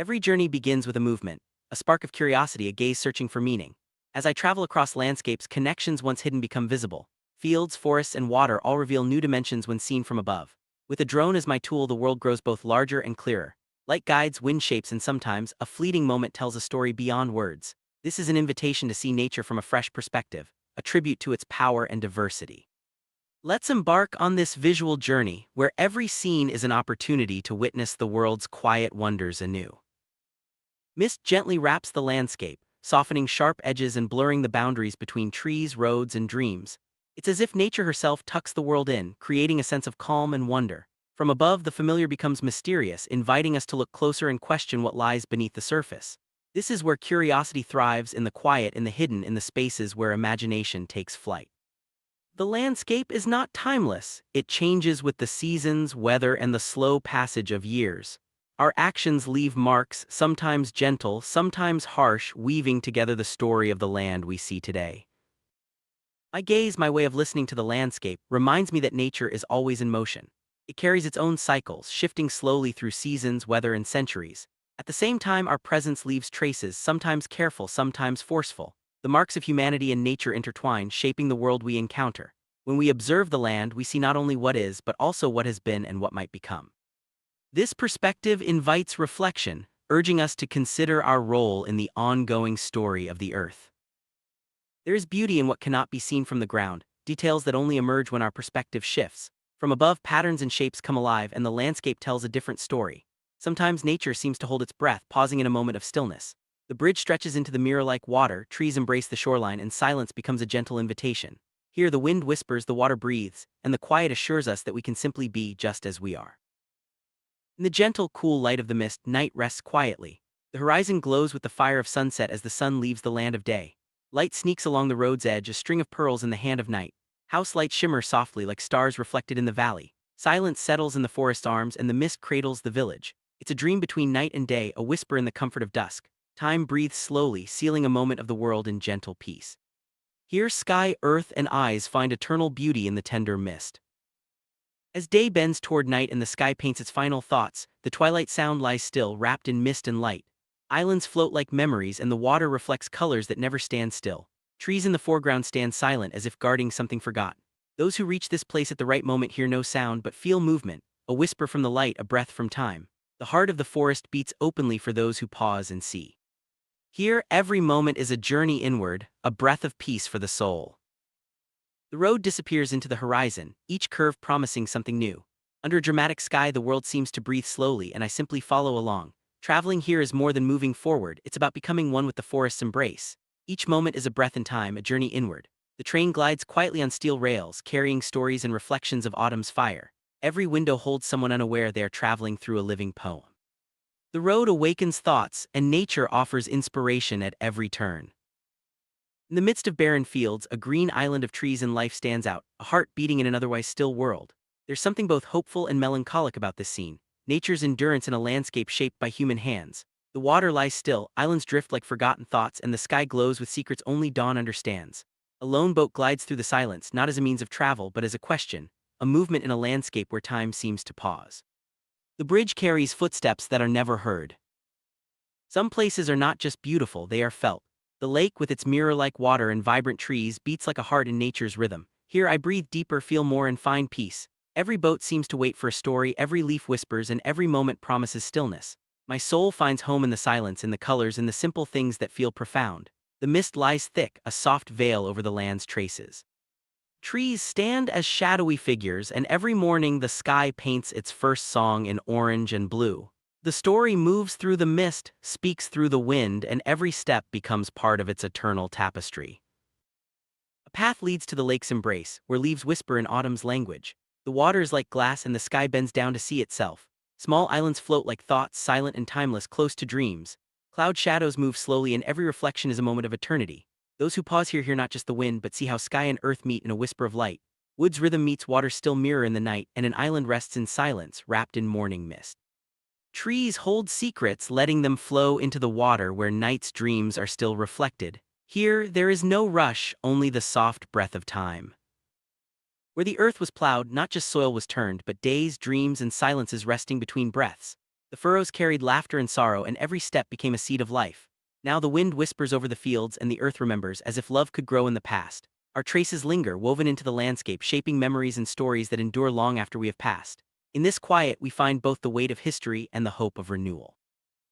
Every journey begins with a movement, a spark of curiosity, a gaze searching for meaning. As I travel across landscapes, connections once hidden become visible. Fields, forests, and water all reveal new dimensions when seen from above. With a drone as my tool, the world grows both larger and clearer. Light guides wind shapes, and sometimes, a fleeting moment tells a story beyond words. This is an invitation to see nature from a fresh perspective, a tribute to its power and diversity. Let's embark on this visual journey, where every scene is an opportunity to witness the world's quiet wonders anew. Mist gently wraps the landscape, softening sharp edges and blurring the boundaries between trees, roads, and dreams. It's as if nature herself tucks the world in, creating a sense of calm and wonder. From above, the familiar becomes mysterious, inviting us to look closer and question what lies beneath the surface. This is where curiosity thrives, in the quiet, in the hidden, in the spaces where imagination takes flight. The landscape is not timeless. It changes with the seasons, weather, and the slow passage of years. Our actions leave marks, sometimes gentle, sometimes harsh, weaving together the story of the land we see today. My gaze, my way of listening to the landscape, reminds me that nature is always in motion. It carries its own cycles, shifting slowly through seasons, weather, and centuries. At the same time, our presence leaves traces, sometimes careful, sometimes forceful. The marks of humanity and nature intertwine, shaping the world we encounter. When we observe the land, we see not only what is, but also what has been and what might become. This perspective invites reflection, urging us to consider our role in the ongoing story of the earth. There is beauty in what cannot be seen from the ground, details that only emerge when our perspective shifts. From above, patterns and shapes come alive, and the landscape tells a different story. Sometimes nature seems to hold its breath, pausing in a moment of stillness. The bridge stretches into the mirror-like water, trees embrace the shoreline, and silence becomes a gentle invitation. Here, the wind whispers, the water breathes, and the quiet assures us that we can simply be just as we are. In the gentle, cool light of the mist, night rests quietly. The horizon glows with the fire of sunset as the sun leaves the land of day. Light sneaks along the road's edge, a string of pearls in the hand of night. House lights shimmer softly like stars reflected in the valley. Silence settles in the forest's arms, and the mist cradles the village. It's a dream between night and day, a whisper in the comfort of dusk. Time breathes slowly, sealing a moment of the world in gentle peace. Here, sky, earth, and eyes find eternal beauty in the tender mist. As day bends toward night and the sky paints its final thoughts, the twilight sound lies still, wrapped in mist and light. Islands float like memories, and the water reflects colors that never stand still. Trees in the foreground stand silent, as if guarding something forgotten. Those who reach this place at the right moment hear no sound but feel movement, a whisper from the light, a breath from time. The heart of the forest beats openly for those who pause and see. Here, every moment is a journey inward, a breath of peace for the soul. The road disappears into the horizon, each curve promising something new. Under a dramatic sky, the world seems to breathe slowly, and I simply follow along. Traveling here is more than moving forward, it's about becoming one with the forest's embrace. Each moment is a breath in time, a journey inward. The train glides quietly on steel rails, carrying stories and reflections of autumn's fire. Every window holds someone unaware they are traveling through a living poem. The road awakens thoughts, and nature offers inspiration at every turn. In the midst of barren fields, a green island of trees and life stands out, a heart beating in an otherwise still world. There's something both hopeful and melancholic about this scene, nature's endurance in a landscape shaped by human hands. The water lies still, islands drift like forgotten thoughts, and the sky glows with secrets only dawn understands. A lone boat glides through the silence, not as a means of travel but as a question, a movement in a landscape where time seems to pause. The bridge carries footsteps that are never heard. Some places are not just beautiful, they are felt. The lake, with its mirror-like water and vibrant trees, beats like a heart in nature's rhythm. Here I breathe deeper, feel more, and find peace. Every boat seems to wait for a story, every leaf whispers, and every moment promises stillness. My soul finds home in the silence, in the colors, in the simple things that feel profound. The mist lies thick, a soft veil over the land's traces. Trees stand as shadowy figures, and every morning the sky paints its first song in orange and blue. The story moves through the mist, speaks through the wind, and every step becomes part of its eternal tapestry. A path leads to the lake's embrace, where leaves whisper in autumn's language. The water is like glass, and the sky bends down to see itself. Small islands float like thoughts, silent and timeless, close to dreams. Cloud shadows move slowly, and every reflection is a moment of eternity. Those who pause here hear not just the wind, but see how sky and earth meet in a whisper of light. Wood's rhythm meets water's still mirror in the night, and an island rests in silence, wrapped in morning mist. Trees hold secrets, letting them flow into the water where night's dreams are still reflected. Here, there is no rush, only the soft breath of time. Where the earth was plowed, not just soil was turned, but days, dreams, and silences resting between breaths. The furrows carried laughter and sorrow, and every step became a seed of life. Now the wind whispers over the fields, and the earth remembers, as if love could grow in the past. Our traces linger, woven into the landscape, shaping memories and stories that endure long after we have passed. In this quiet, we find both the weight of history and the hope of renewal.